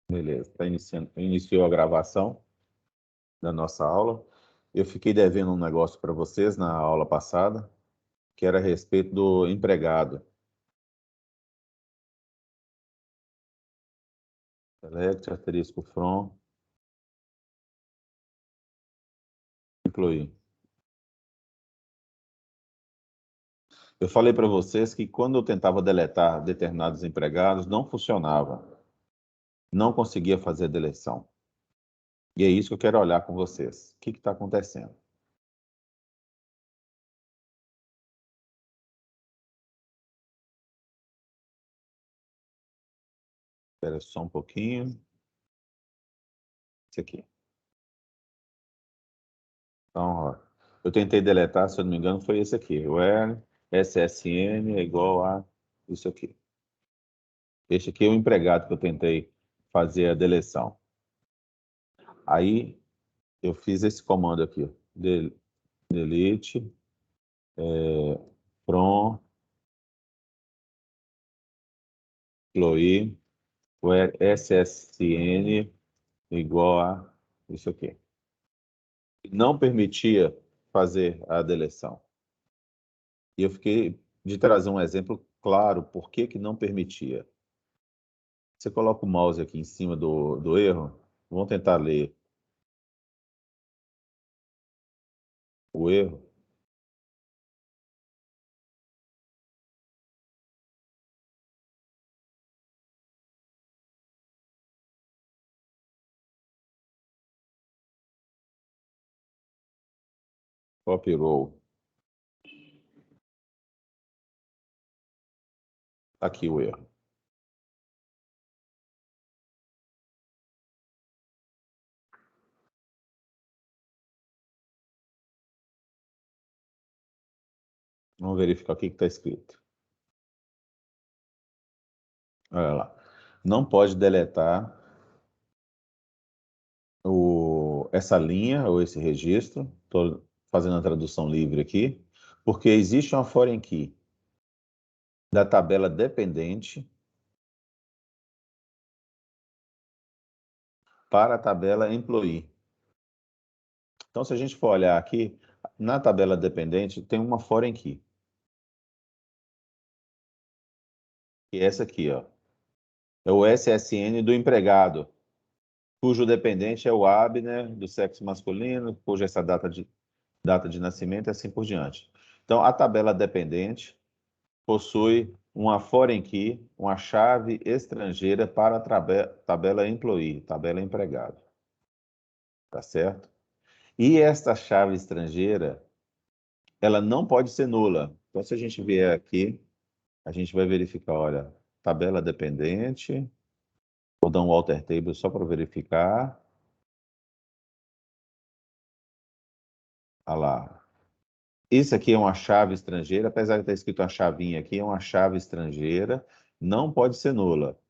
Beleza, iniciou a gravação da nossa aula. Eu fiquei devendo um negócio para vocês na aula passada, que era a respeito do empregado. Select, asterisco from, incluir. Eu falei para vocês que quando eu tentava deletar determinados empregados, não funcionava. Não conseguia fazer a deleção. E é isso que eu quero olhar com vocês. O que está acontecendo? Espera só um pouquinho. Isso aqui. Então, ó, eu tentei deletar, se eu não me engano, foi esse aqui. Where SSN é igual a isso aqui. Este aqui é o empregado que eu tentei fazer a deleção. Aí, eu fiz esse comando aqui. Delete, from, incluir, where SSN igual a isso aqui. Não permitia fazer a deleção. E eu fiquei de trazer um exemplo claro por que que não permitia. Você coloca o mouse aqui em cima do erro, vamos tentar ler o erro. Copy row. Aqui o erro. Vamos verificar o que está escrito. Olha lá. Não pode deletar essa linha ou esse registro. Estou fazendo a tradução livre aqui, porque existe uma foreign key da tabela dependente para a tabela employee. Então, se a gente for olhar aqui, na tabela dependente tem uma foreign key. Que é essa aqui, ó. É o SSN do empregado, cujo dependente é o Abner, do sexo masculino, cuja essa data de nascimento e assim por diante. Então, a tabela dependente possui uma foreign key, uma chave estrangeira para a tabela employee, tabela empregado. Tá certo? E esta chave estrangeira, ela não pode ser nula. Então, se a gente vier aqui, a gente vai verificar, olha, tabela dependente, vou dar um alter table só para verificar. Olha lá. Isso aqui é uma chave estrangeira, apesar de estar escrito uma chavinha aqui, é uma chave estrangeira, não pode ser nula.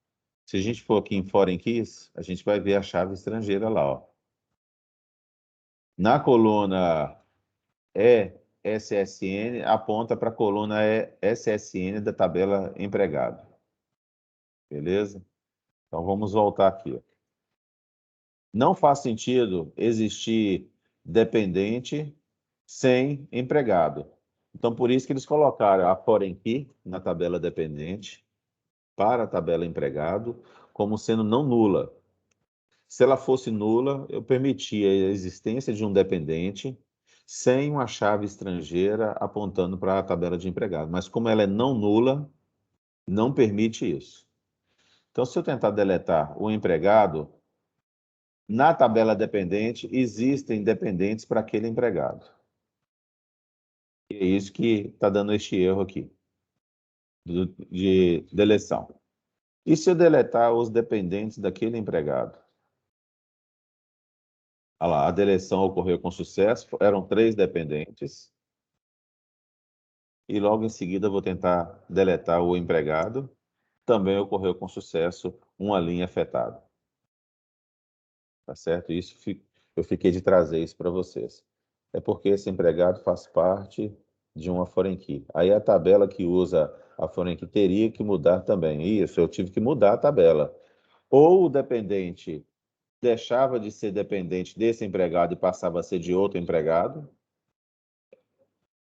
Se a gente for aqui em Foreign Keys, a gente vai ver a chave estrangeira lá, ó. Na coluna ESSN, aponta para a coluna ESSN da tabela empregado. Beleza? Então vamos voltar aqui. Não faz sentido existir dependente sem empregado. Então, por isso que eles colocaram a foreign key na tabela dependente para a tabela empregado como sendo não nula. Se ela fosse nula, eu permitia a existência de um dependente sem uma chave estrangeira apontando para a tabela de empregado. Mas como ela é não nula, não permite isso. Então, se eu tentar deletar o empregado, na tabela dependente existem dependentes para aquele empregado. E é isso que está dando este erro aqui, de deleção. E se eu deletar os dependentes daquele empregado? Olha lá, a deleção ocorreu com sucesso, eram 3 dependentes. E logo em seguida eu vou tentar deletar o empregado. Também ocorreu com sucesso uma linha afetada. Tá certo? Isso eu fiquei de trazer isso para vocês. É porque esse empregado faz parte de uma foreign key. Aí a tabela que usa a foreign key teria que mudar também. Isso, eu tive que mudar a tabela. ou o dependente deixava de ser dependente desse empregado e passava a ser de outro empregado,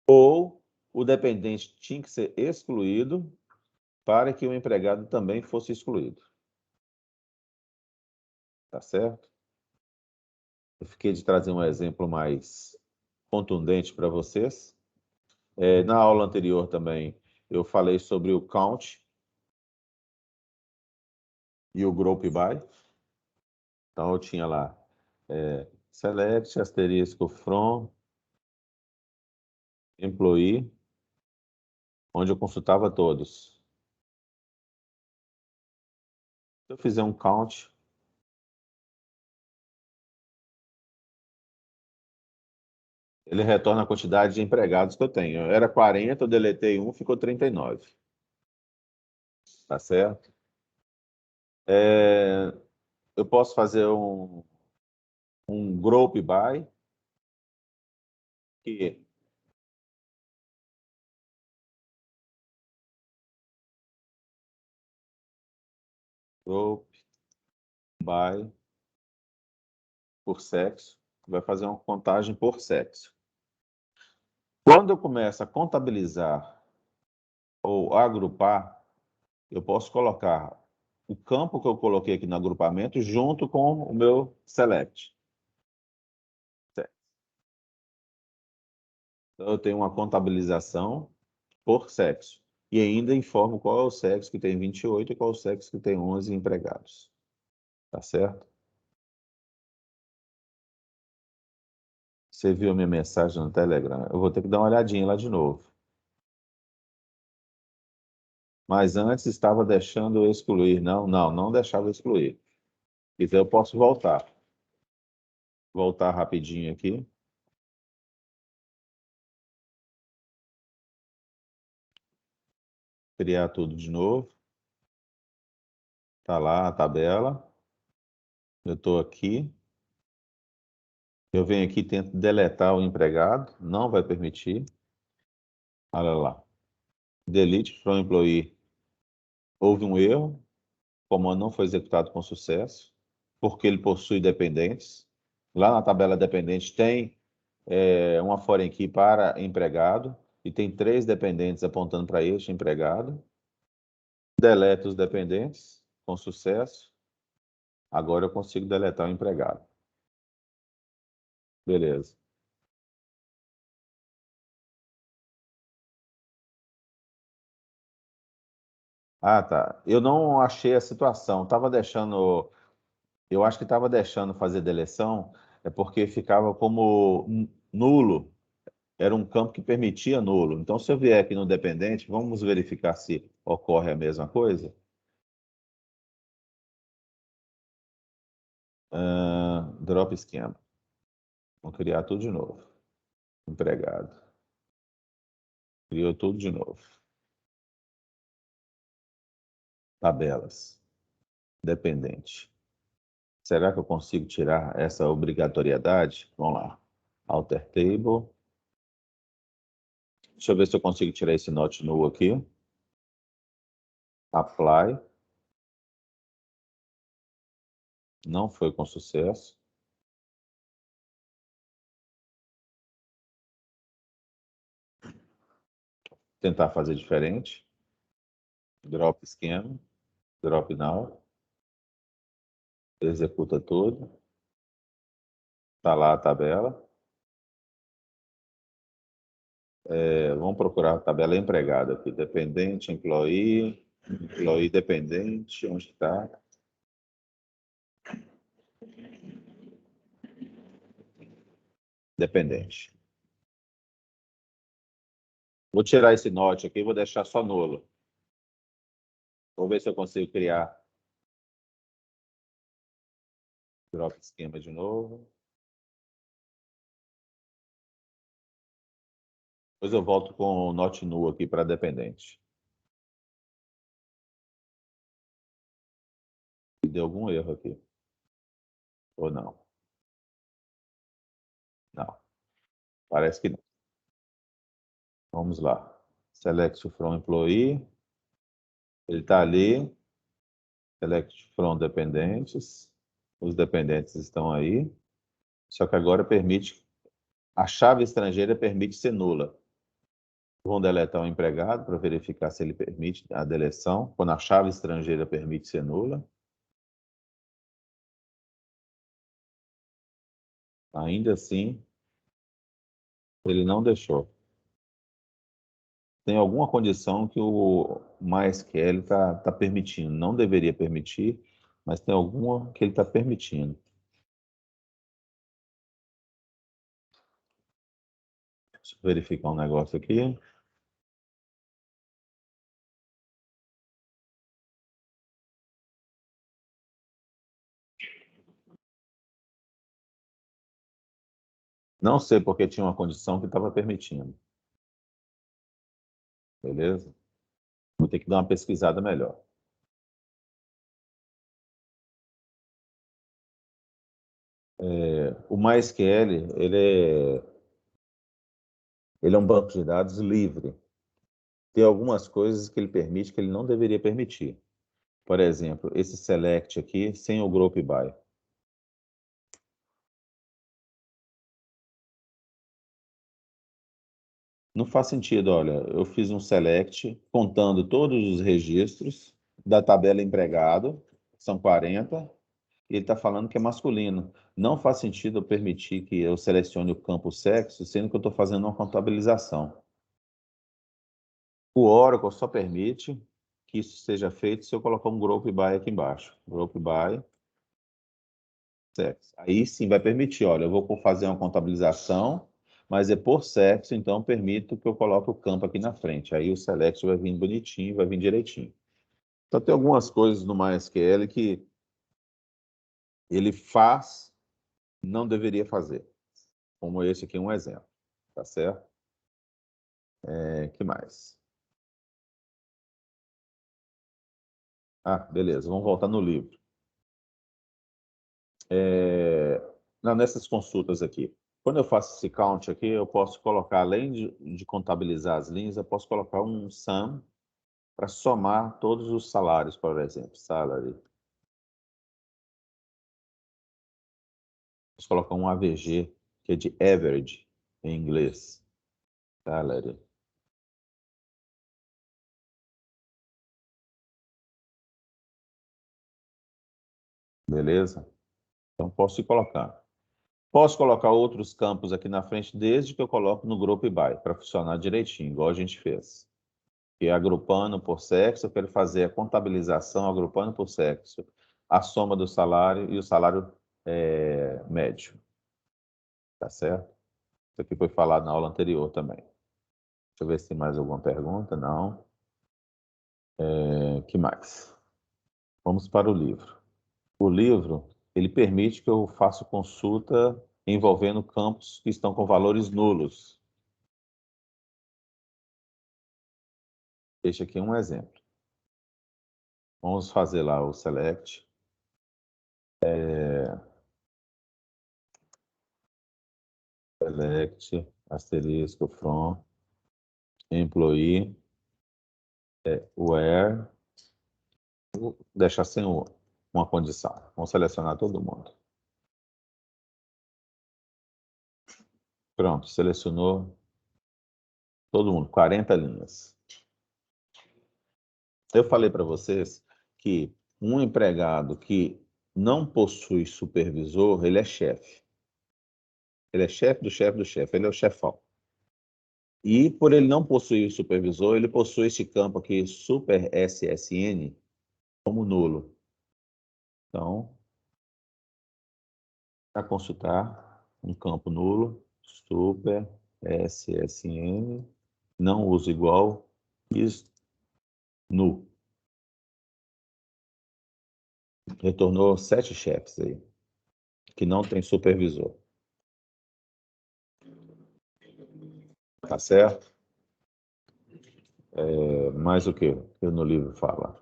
ou o dependente tinha que ser excluído para que o empregado também fosse excluído. Tá certo? Eu fiquei de trazer um exemplo mais contundente para vocês. Na aula anterior também eu falei sobre o count e o group by. Então eu tinha lá select, asterisco from, employee, onde eu consultava todos. Se eu fizer um count, ele retorna a quantidade de empregados que eu tenho. Era 40, eu deletei um, ficou 39. Tá certo? Eu posso fazer um group by, que group by por sexo, vai fazer uma contagem por sexo. Quando eu começo a contabilizar ou agrupar, eu posso colocar o campo que eu coloquei aqui no agrupamento junto com o meu select. Certo. Então, eu tenho uma contabilização por sexo. E ainda informo qual é o sexo que tem 28 e qual é o sexo que tem 11 empregados. Tá certo? Você viu a minha mensagem no Telegram? Eu vou ter que dar uma olhadinha lá de novo. Mas antes estava deixando eu excluir. Não deixava eu excluir. Então eu posso voltar. Voltar rapidinho aqui. Criar tudo de novo. Tá lá a tabela. Eu estou aqui. Eu venho aqui e tento deletar o empregado. Não vai permitir. Olha lá. Delete from employee. Houve um erro. O comando não foi executado com sucesso, porque ele possui dependentes. Lá na tabela dependente tem uma foreign key para empregado e tem 3 dependentes apontando para este empregado. Deleta os dependentes com sucesso. Agora eu consigo deletar o empregado. Beleza. Ah, tá. Eu não achei a situação. Eu acho que estava deixando fazer deleção, porque ficava como nulo. Era um campo que permitia nulo. Então, se eu vier aqui no dependente, vamos verificar se ocorre a mesma coisa. Drop esquema. Vamos criar tudo de novo. Empregado. Criou tudo de novo. Tabelas. Dependente. Será que eu consigo tirar essa obrigatoriedade? Vamos lá. Alter Table. Deixa eu ver se eu consigo tirar esse not null aqui. Apply. Não foi com sucesso. Tentar fazer diferente. Drop esquema. Drop now. Executa tudo. Está lá a tabela. Vamos procurar a tabela empregada aqui. Dependente, employee, employee dependente, onde está? Dependente. Vou tirar esse note aqui e vou deixar só nulo. Vou ver se eu consigo criar drop esquema de novo. Depois eu volto com o not null aqui para dependente. Deu algum erro aqui. Ou não? Não. Parece que não. Vamos lá. Select from employee. Ele está ali. Select from dependentes. Os dependentes estão aí. Só que agora permite... A chave estrangeira permite ser nula. Vamos deletar o empregado para verificar se ele permite a deleção, quando a chave estrangeira permite ser nula. Ainda assim, ele não deixou. Tem alguma condição que o MySQL está permitindo. Não deveria permitir, mas tem alguma que ele está permitindo. Deixa eu verificar um negócio aqui. Não sei porque tinha uma condição que estava permitindo. Beleza? Vou ter que dar uma pesquisada melhor. O MySQL, ele é um banco de dados livre. Tem algumas coisas que ele permite que ele não deveria permitir. Por exemplo, esse select aqui, sem o group by. Não faz sentido, olha, eu fiz um select contando todos os registros da tabela empregado, são 40, e ele está falando que é masculino. Não faz sentido eu permitir que eu selecione o campo sexo, sendo que eu estou fazendo uma contabilização. O Oracle só permite que isso seja feito se eu colocar um group by aqui embaixo. Group by sexo. Aí sim vai permitir, olha, eu vou fazer uma contabilização, mas é por sexo, então permito que eu coloque o campo aqui na frente. Aí o select vai vir bonitinho, vai vir direitinho. Então tem algumas coisas no MySQL que ele faz, não deveria fazer. Como esse aqui é um exemplo, tá certo? Que mais? Ah, beleza, vamos voltar no livro. Não, nessas consultas aqui. Quando eu faço esse count aqui, eu posso colocar, além de contabilizar as linhas, eu posso colocar um sum para somar todos os salários, por exemplo. Salary. Posso colocar um AVG, que é de average, em inglês. Salary. Beleza? Então, posso ir colocar. Posso colocar outros campos aqui na frente, desde que eu coloque no group by, para funcionar direitinho, igual a gente fez. E agrupando por sexo, eu quero fazer a contabilização agrupando por sexo, a soma do salário e o salário médio. Tá certo? Isso aqui foi falado na aula anterior também. Deixa eu ver se tem mais alguma pergunta. Não. Que mais? Vamos para o livro. O livro, ele permite que eu faça consulta envolvendo campos que estão com valores nulos. Este aqui é um exemplo. Vamos fazer lá o select. Select, asterisco, from, employee, where, vou deixar sem uma condição. Vamos selecionar todo mundo. Pronto, selecionou todo mundo, 40 linhas. Eu falei para vocês que um empregado que não possui supervisor, ele é chefe. Ele é chefe do chefe do chefe, ele é o chefão. E por ele não possuir supervisor, ele possui este campo aqui, super SSN, como nulo. Então, para consultar, um campo nulo, super SSN, não uso igual, is nu. Retornou 7 chefes aí, que não tem supervisor. Tá certo? Mais o que no livro fala?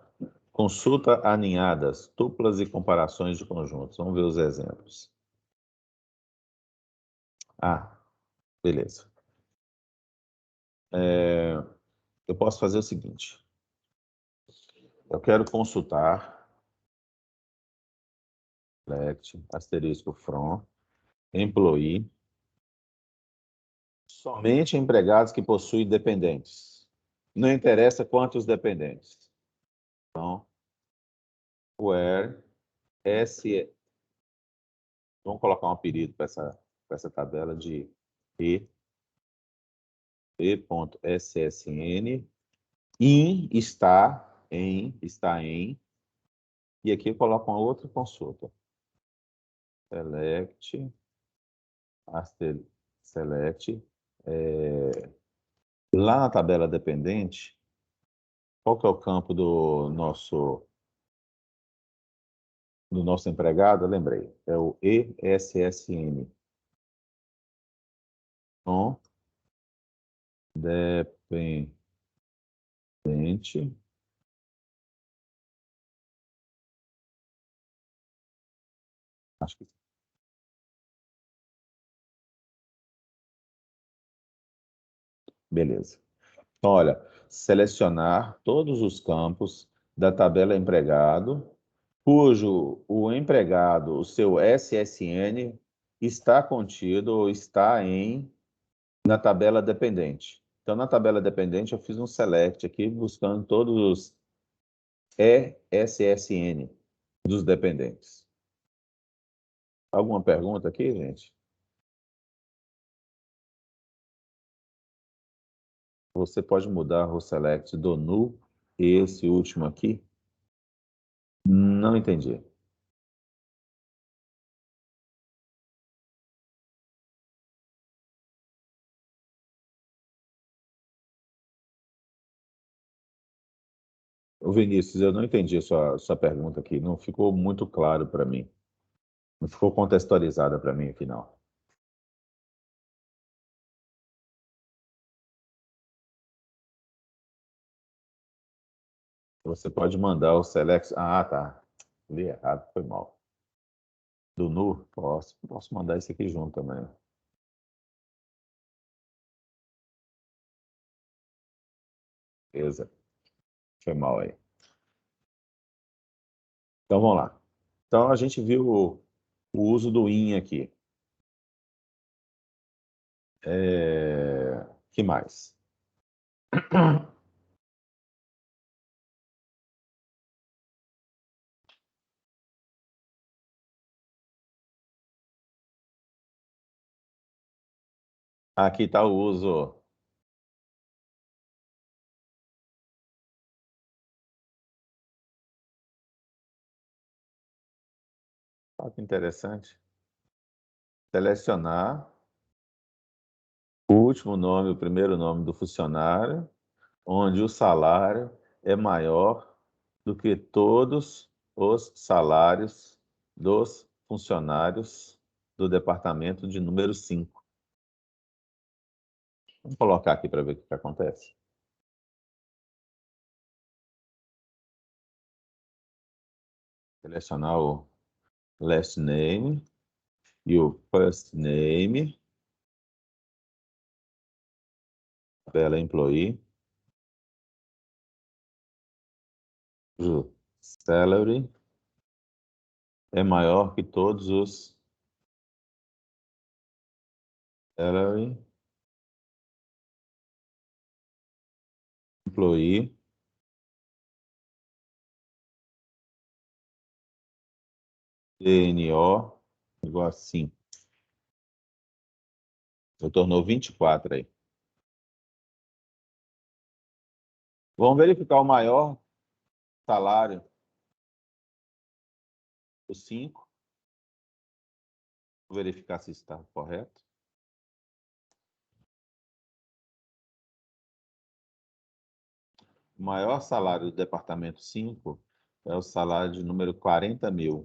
Consulta aninhadas, tuplas e comparações de conjuntos. Vamos ver os exemplos. Ah, beleza. Eu posso fazer o seguinte. Eu quero consultar select, asterisco from, employee, somente empregados que possuem dependentes. Não interessa quantos dependentes. Então, where S... Vamos colocar um apelido para essa tabela de e.ssn. In está em, e aqui eu coloco uma outra consulta. Select, select. Lá na tabela dependente, qual que é o campo do nosso empregado? Eu lembrei, é o ESSN. Então, dependente. Acho que beleza. Então, olha, selecionar todos os campos da tabela empregado, cujo o empregado, o seu SSN, está contido ou está na tabela dependente. Então, na tabela dependente, eu fiz um select aqui, buscando todos os ESSN dos dependentes. Alguma pergunta aqui, gente? Você pode mudar o select do null, esse último aqui? Não entendi. Ô Vinícius, eu não entendi a sua pergunta aqui. Não ficou muito claro para mim. Não ficou contextualizada para mim, afinal. Você pode mandar o select... Ah, tá. Li errado, foi mal. Do nu? Posso mandar esse aqui junto também. Beleza. Foi mal aí. Então, vamos lá. Então, a gente viu o uso do in aqui. Que mais? Aqui está o uso. Olha que interessante. Selecionar o último nome, o primeiro nome do funcionário, onde o salário é maior do que todos os salários dos funcionários do departamento de número 5. Vamos colocar aqui para ver o que acontece. Selecionar o last name e o first name, tabela employee, o salary é maior que todos os salary employee TNO igual a 5. Retornou 24 aí. Vamos verificar o maior salário, o 5. Vou verificar se está correto. O maior salário do departamento 5 é o salário de número 40 mil.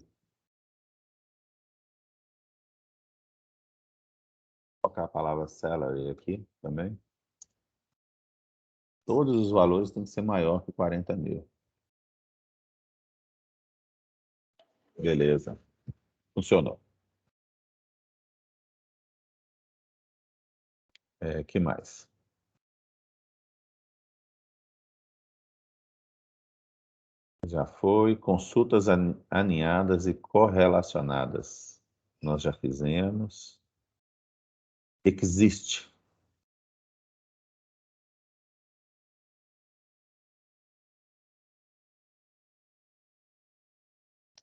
Vou colocar a palavra salary aqui também. Todos os valores têm que ser maior que 40 mil. Beleza. Funcionou. Que mais? Já foi. Consultas aninhadas e correlacionadas. Nós já fizemos. Existe.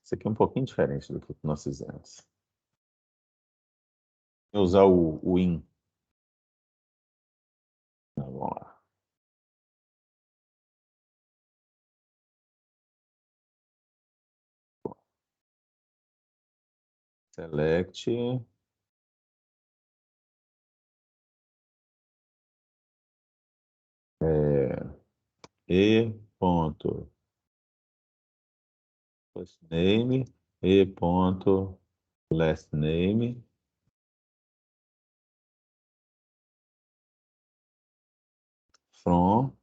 Isso aqui é um pouquinho diferente do que nós fizemos. Vou usar o in. Então, vamos lá. Select. E ponto first name, E ponto last name, from,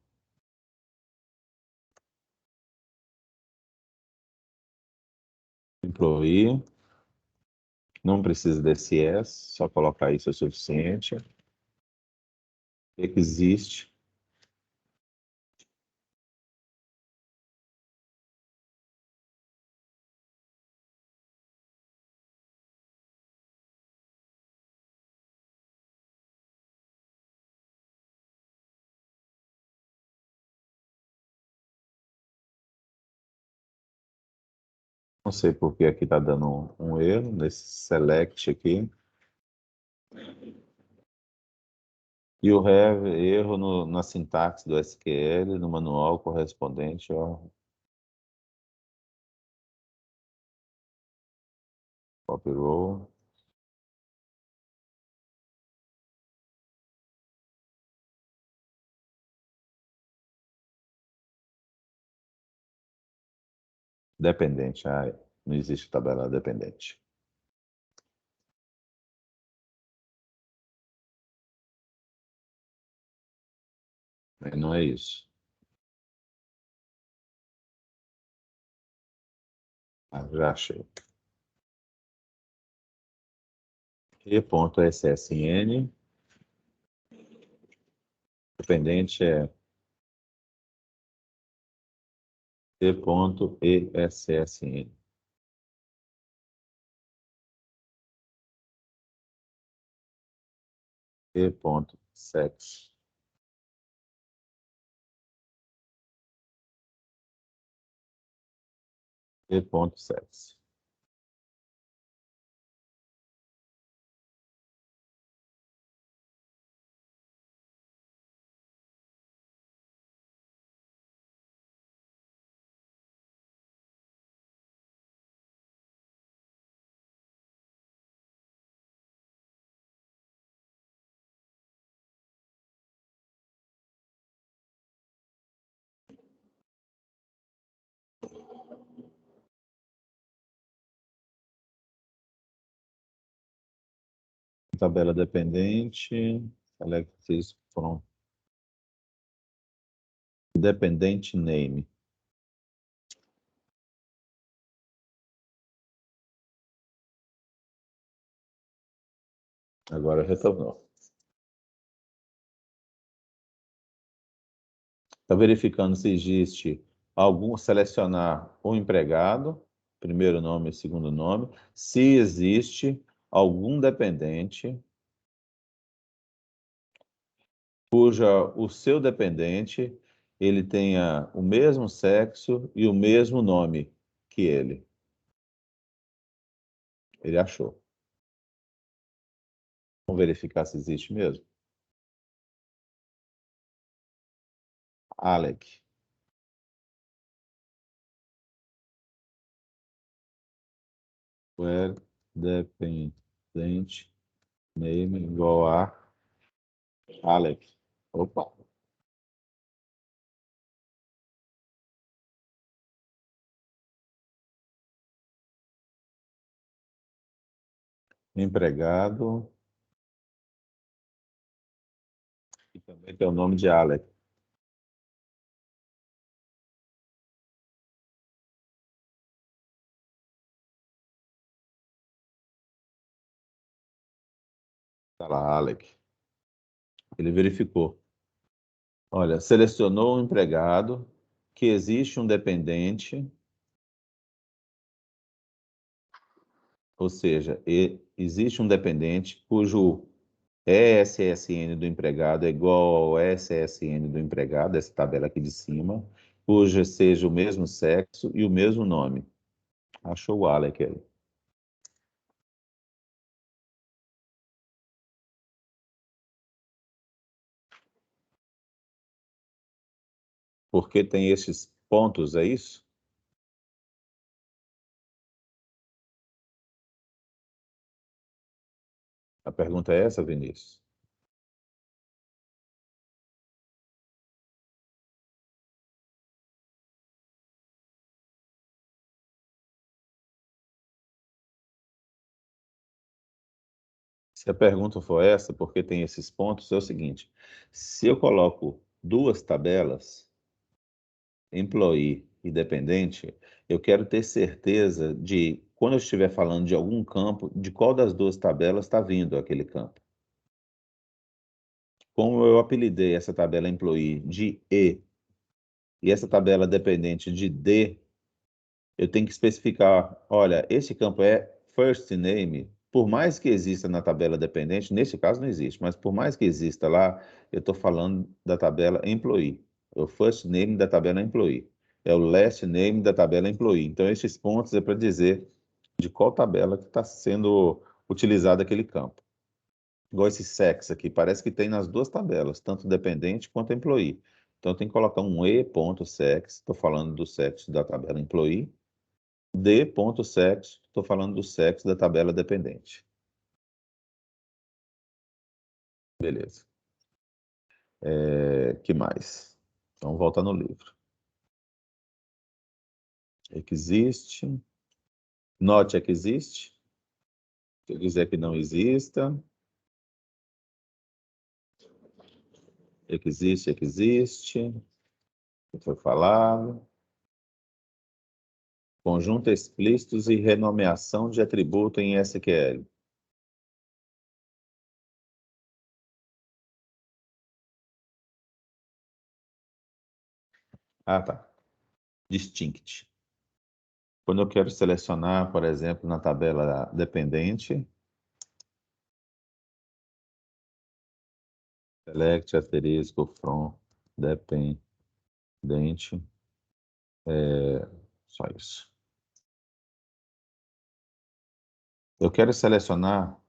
employee, não precisa desse S, só colocar isso é suficiente. Existe. Não sei por que aqui está dando um erro nesse select aqui. E o have erro na sintaxe do SQL, no manual correspondente ao copy row. Dependente, não existe tabela dependente. Não é isso. Já achei. E.ssn. Dependente é E.essn. E.sex. E.sex. Tabela dependente. Select from dependente name. Agora retornou. Está verificando se existe algum, selecionar o empregado, primeiro nome e segundo nome, se existe algum dependente cuja o seu dependente ele tenha o mesmo sexo e o mesmo nome que ele. Ele achou. Vamos verificar se existe mesmo. Alec. Where dependente name igual a Alec. Opa. Empregado. E também tem o nome de Alec. Está lá, Alec. Ele verificou. Olha, selecionou um empregado, que existe um dependente ou seja, existe um dependente cujo ESSN do empregado é igual ao ESSN do empregado, essa tabela aqui de cima, cuja seja o mesmo sexo e o mesmo nome. Achou o Alec aí. Porque tem esses pontos, é isso? A pergunta é essa, Vinícius? Se a pergunta for essa, porque tem esses pontos, é o seguinte: se eu coloco duas tabelas, employee e dependente, eu quero ter certeza de, quando eu estiver falando de algum campo, de qual das duas tabelas está vindo aquele campo. Como eu apelidei essa tabela employee de e essa tabela dependente de D, eu tenho que especificar, olha, esse campo é first name, por mais que exista na tabela dependente, nesse caso não existe, mas por mais que exista lá, eu estou falando da tabela employee. É o first name da tabela employee. É o last name da tabela employee. Então, esses pontos é para dizer de qual tabela que está sendo utilizado aquele campo. Igual esse sex aqui, parece que tem nas duas tabelas, tanto dependente quanto employee. Então, tem que colocar um e.sex, estou falando do sexo da tabela employee, d.sexo, estou falando do sexo da tabela dependente. Beleza. Que mais? Então, volta no livro. Existe. Note que existe. Se eu quiser que não exista. Existe, existe. O que foi falado. Conjunto explícitos e renomeação de atributo em SQL. Ah, tá. Distinct. Quando eu quero selecionar, por exemplo, na tabela dependente, select asterisco from dependente, só isso. Eu quero selecionar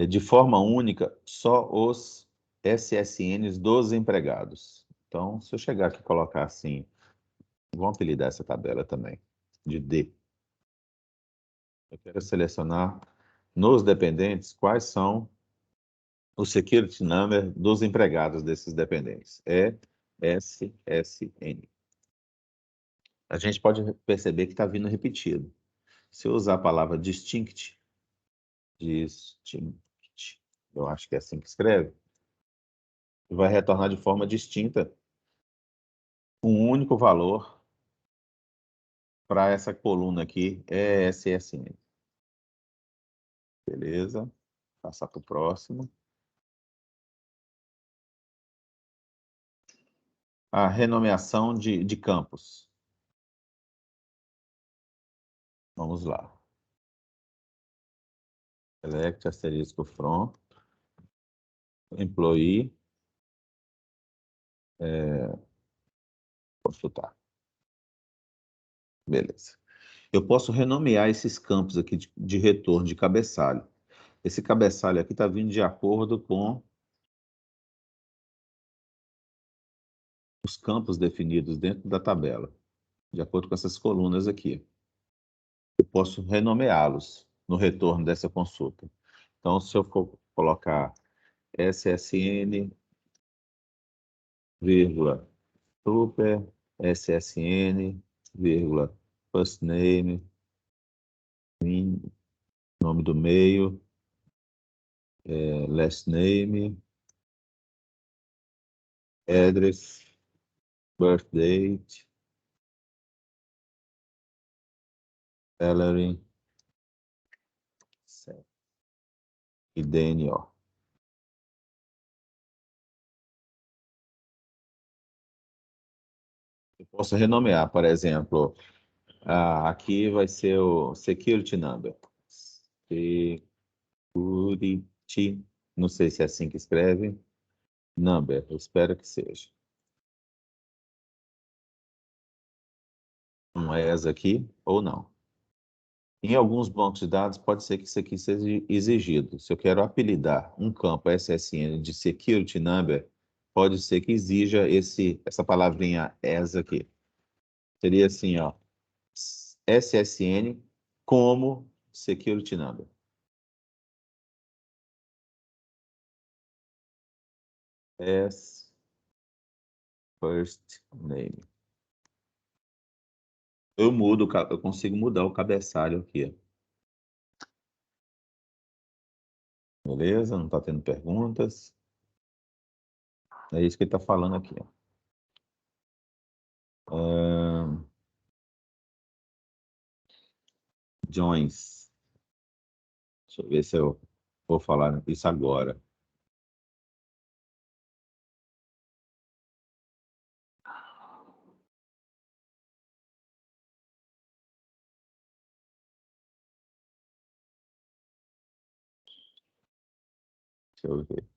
de forma única só os SSNs dos empregados. Então, se eu chegar aqui e colocar assim, vamos apelidar essa tabela também, de D. Eu quero selecionar nos dependentes quais são o security number dos empregados desses dependentes. É SSN. A gente pode perceber que está vindo repetido. Se eu usar a palavra distinct, eu acho que é assim que escreve, vai retornar de forma distinta um único valor para essa coluna aqui, SSN. Beleza? Passar para o próximo. A renomeação de campos. Vamos lá. Select asterisco from employee. Consultar. Beleza. Eu posso renomear esses campos aqui de retorno de cabeçalho. Esse cabeçalho aqui está vindo de acordo com os campos definidos dentro da tabela, de acordo com essas colunas aqui. Eu posso renomeá-los no retorno dessa consulta. Então, se eu for colocar SSN, vírgula, super, SSN, vírgula, first name, nome do meio, last name, address, birth date, salary e DNO. Eu posso renomear, por exemplo, aqui vai ser o security number. Security. Não sei se é assim que escreve. Number, eu espero que seja. Um ES aqui ou não. Em alguns bancos de dados, pode ser que isso aqui seja exigido. Se eu quero apelidar um campo SSN de Security Number, pode ser que exija essa palavrinha ES aqui. Seria assim, ó, SSN como Security Number. S first name. Eu consigo mudar o cabeçalho aqui. Beleza? Não está tendo perguntas. É isso que ele está falando aqui. Joins. Deixa eu ver se eu vou falar isso agora. Deixa eu ver.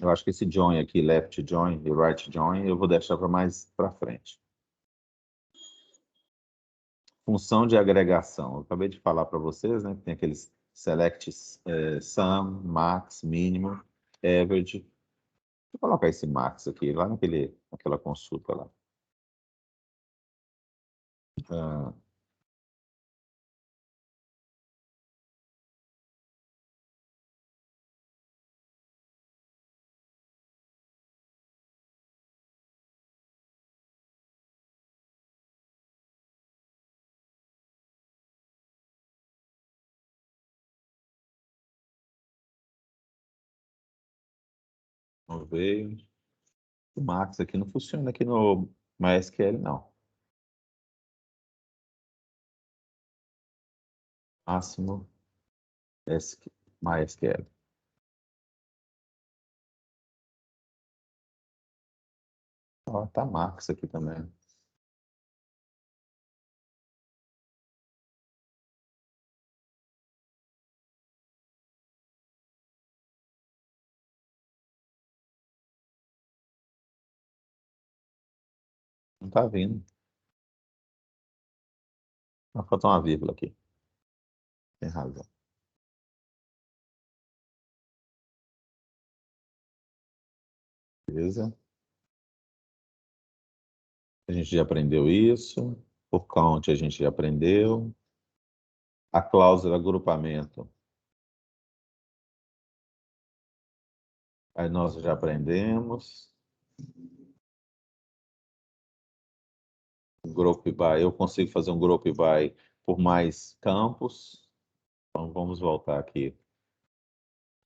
Eu acho que esse join aqui, left join e right join, eu vou deixar para mais para frente. Função de agregação. Eu acabei de falar para vocês, né? Tem aqueles select sum, max, mínimo, average. Deixa eu colocar esse max aqui, lá naquela consulta lá. Ah, vamos ver. O max aqui não funciona aqui no MySQL, não. Máximo MySQL. Ó, tá max aqui também. Não tá vindo. Vai faltar uma vírgula aqui. Tem razão. Beleza? A gente já aprendeu isso. Por count a gente já aprendeu. A cláusula agrupamento. Aí nós já aprendemos. Group by. Eu consigo fazer um group by por mais campos. Então vamos voltar aqui.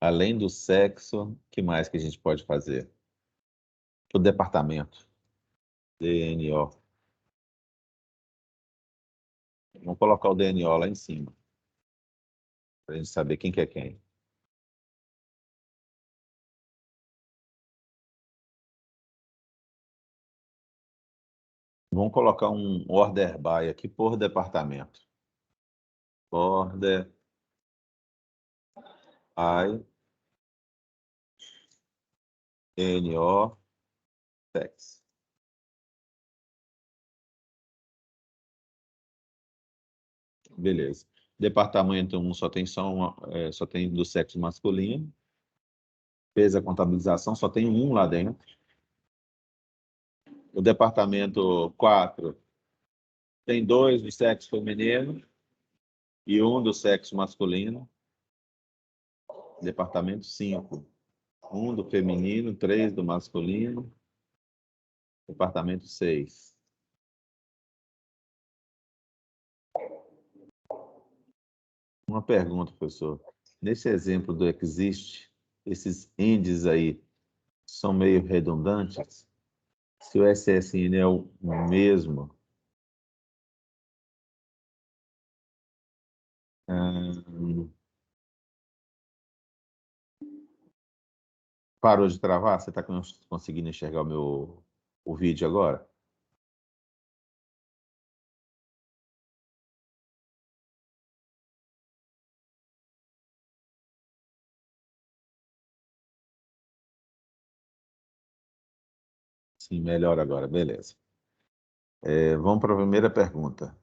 Além do sexo, o que mais que a gente pode fazer? O departamento. DNO. Vamos colocar o DNO lá em cima. Para a gente saber quem que é quem. Vamos colocar um order by aqui por departamento. Order by NO sex. Beleza. Departamento 1 só tem do sexo masculino. Fez a contabilização, só tem um lá dentro. O departamento 4 tem 2 do sexo feminino e um do sexo masculino. Departamento 5, um do feminino, 3 do masculino. Departamento 6. Uma pergunta, professor. Nesse exemplo do exist, esses ends aí são meio redundantes? Se o SSN é o mesmo, parou de travar? Você está conseguindo enxergar o vídeo agora? Sim, melhor agora, beleza. Vamos para a primeira pergunta.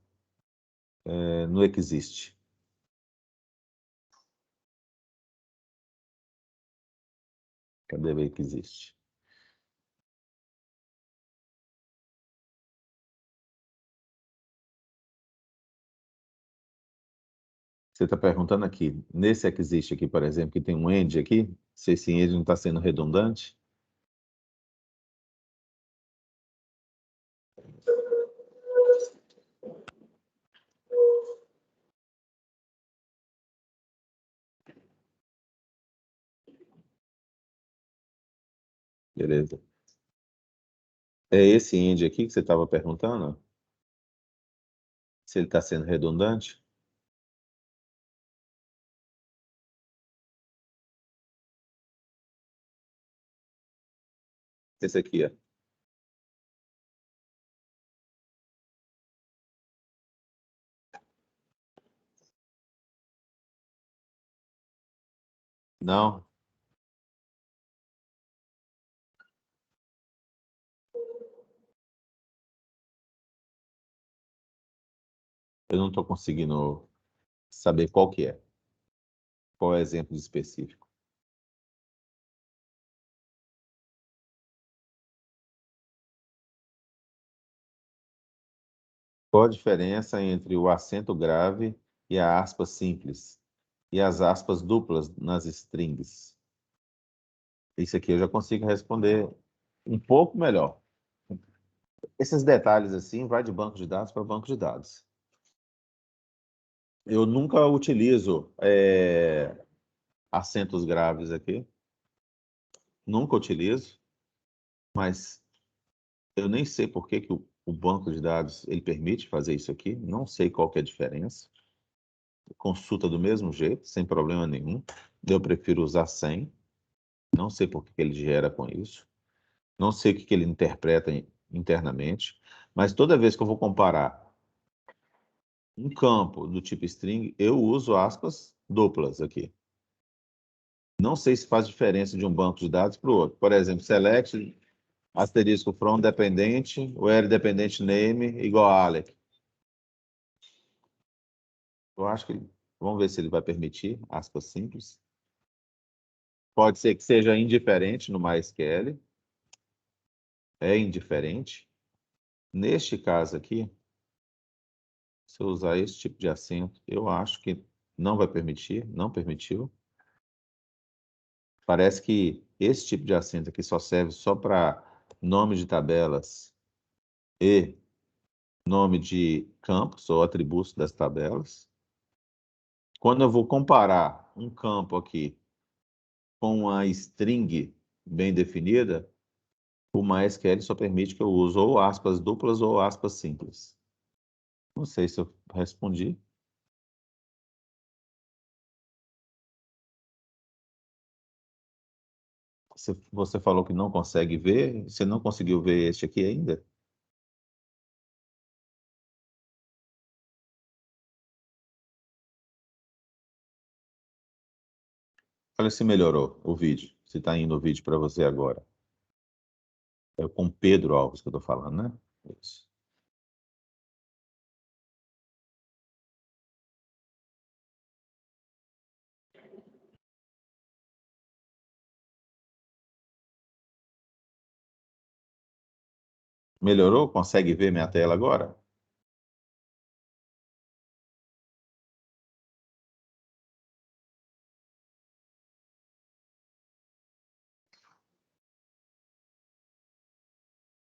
No exist. Cadê o exist? Você está perguntando aqui, nesse exist aqui, por exemplo, que tem um end aqui, se esse end não está sendo redundante? Beleza. É esse end aqui que você estava perguntando? Se ele está sendo redundante? Esse aqui, ó. Não? Eu não estou conseguindo saber qual que é. Qual é o exemplo específico? Qual a diferença entre o acento grave e a aspa simples? E as aspas duplas nas strings? Isso aqui eu já consigo responder um pouco melhor. Esses detalhes assim, vai de banco de dados para banco de dados. Eu nunca utilizo acentos graves aqui. Nunca utilizo, mas eu nem sei por que o banco de dados ele permite fazer isso aqui. Não sei qual que é a diferença. Consulta do mesmo jeito, sem problema nenhum. Eu prefiro usar sem. Não sei por que ele gera com isso. Não sei o que ele interpreta internamente. Mas toda vez que eu vou comparar um campo do tipo string, eu uso aspas duplas aqui. Não sei se faz diferença de um banco de dados para o outro. Por exemplo, select asterisco from dependente, where dependente name igual a Alec. Eu acho que vamos ver se ele vai permitir aspas simples. Pode ser que seja indiferente no MySQL. É indiferente. Neste caso aqui, se eu usar esse tipo de acento, eu acho que não vai permitir, não permitiu. Parece que esse tipo de acento aqui só serve só para nome de tabelas e nome de campos ou atributos das tabelas. Quando eu vou comparar um campo aqui com uma string bem definida, o MySQL só permite que eu use ou aspas duplas ou aspas simples. Não sei se eu respondi. Você falou que não consegue ver. Você não conseguiu ver este aqui ainda? Olha se melhorou o vídeo. Se está indo o vídeo para você agora. É com Pedro Alves que eu estou falando, né? Isso. Melhorou? Consegue ver minha tela agora?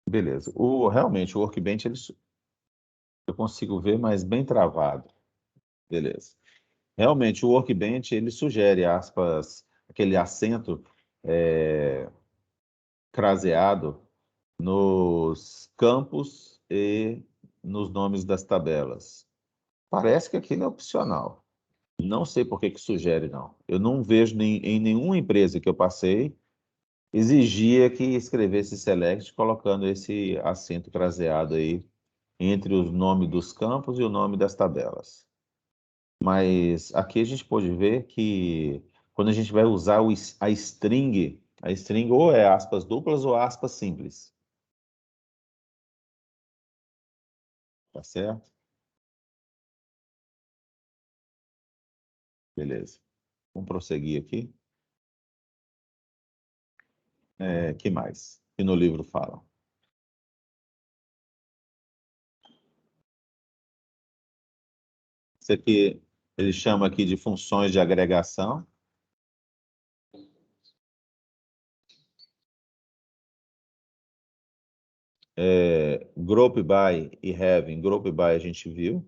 Beleza. Realmente, o Workbench eu consigo ver, mas bem travado. Beleza. Realmente, o Workbench, ele sugere aspas, aquele acento craseado nos campos e nos nomes das tabelas. Parece que aquilo é opcional. Não sei por que que sugere, não. Eu não vejo em nenhuma empresa que eu passei exigia que escrevesse select colocando esse acento craseado aí entre o nome dos campos e o nome das tabelas. Mas aqui a gente pode ver que quando a gente vai usar a string ou é aspas duplas ou aspas simples. Tá certo? Beleza. Vamos prosseguir aqui. Que mais? Que no livro fala. Isso aqui ele chama aqui de funções de agregação. Group by e having. Group by a gente viu.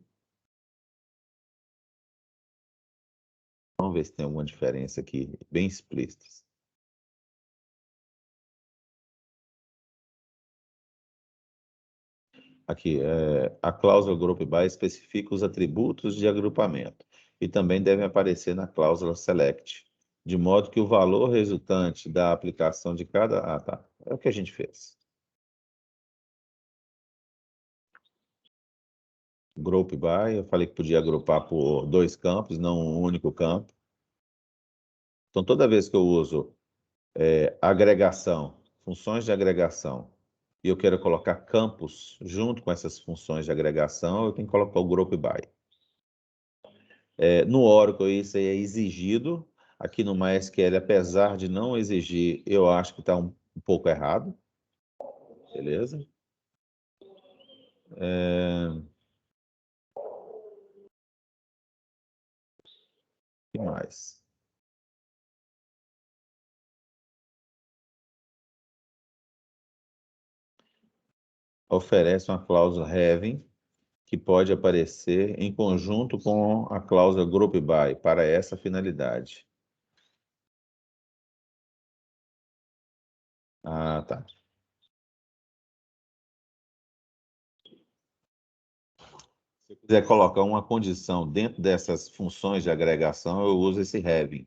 Vamos ver se tem alguma diferença aqui, bem explícita. Aqui, a cláusula group by especifica os atributos de agrupamento e também devem aparecer na cláusula select, de modo que o valor resultante da aplicação de cada... Ah, tá. É o que a gente fez. Group by, eu falei que podia agrupar por 2 campos, não um único campo. Então, toda vez que eu uso agregação, funções de agregação, e eu quero colocar campos junto com essas funções de agregação, eu tenho que colocar o group by. No Oracle, isso aí é exigido. Aqui no MySQL, apesar de não exigir, eu acho que está um pouco errado. Beleza? O que mais? Oferece uma cláusula having, que pode aparecer em conjunto com a cláusula group by, para essa finalidade. Ah, tá. Se eu quiser colocar uma condição dentro dessas funções de agregação, eu uso esse having.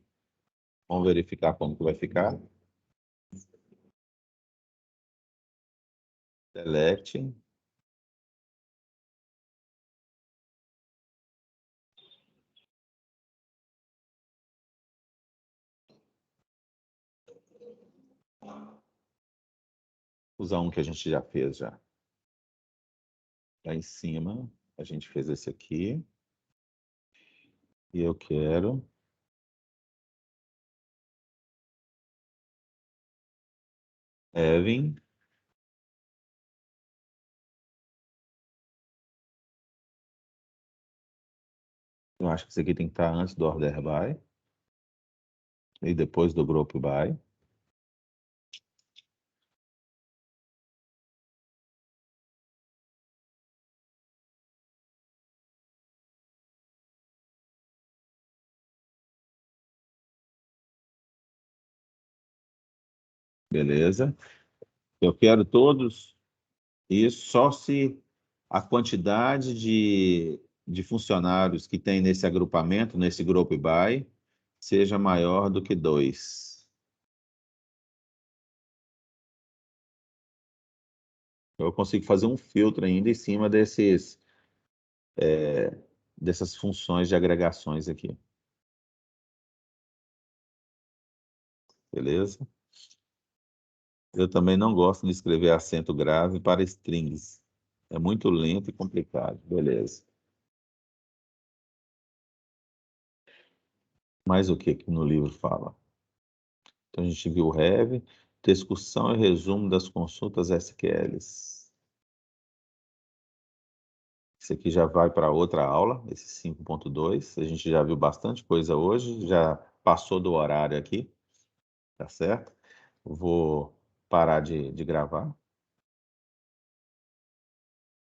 Vamos verificar como que vai ficar. Select. Usar um que a gente já fez já. Lá em cima, a gente fez esse aqui. E eu quero having eu acho que isso aqui tem que estar antes do order by e depois do group by. Beleza? Eu quero todos isso só se a quantidade de funcionários que tem nesse agrupamento, nesse group by, seja maior do que 2. Eu consigo fazer um filtro ainda em cima dessas funções de agregações aqui. Beleza? Eu também não gosto de escrever acento grave para strings. É muito lento e complicado. Beleza. Mais o que no livro fala? Então, a gente viu o have, discussão e resumo das consultas SQLs. Isso aqui já vai para outra aula, esse 5.2. A gente já viu bastante coisa hoje, já passou do horário aqui, tá certo? Vou parar de gravar.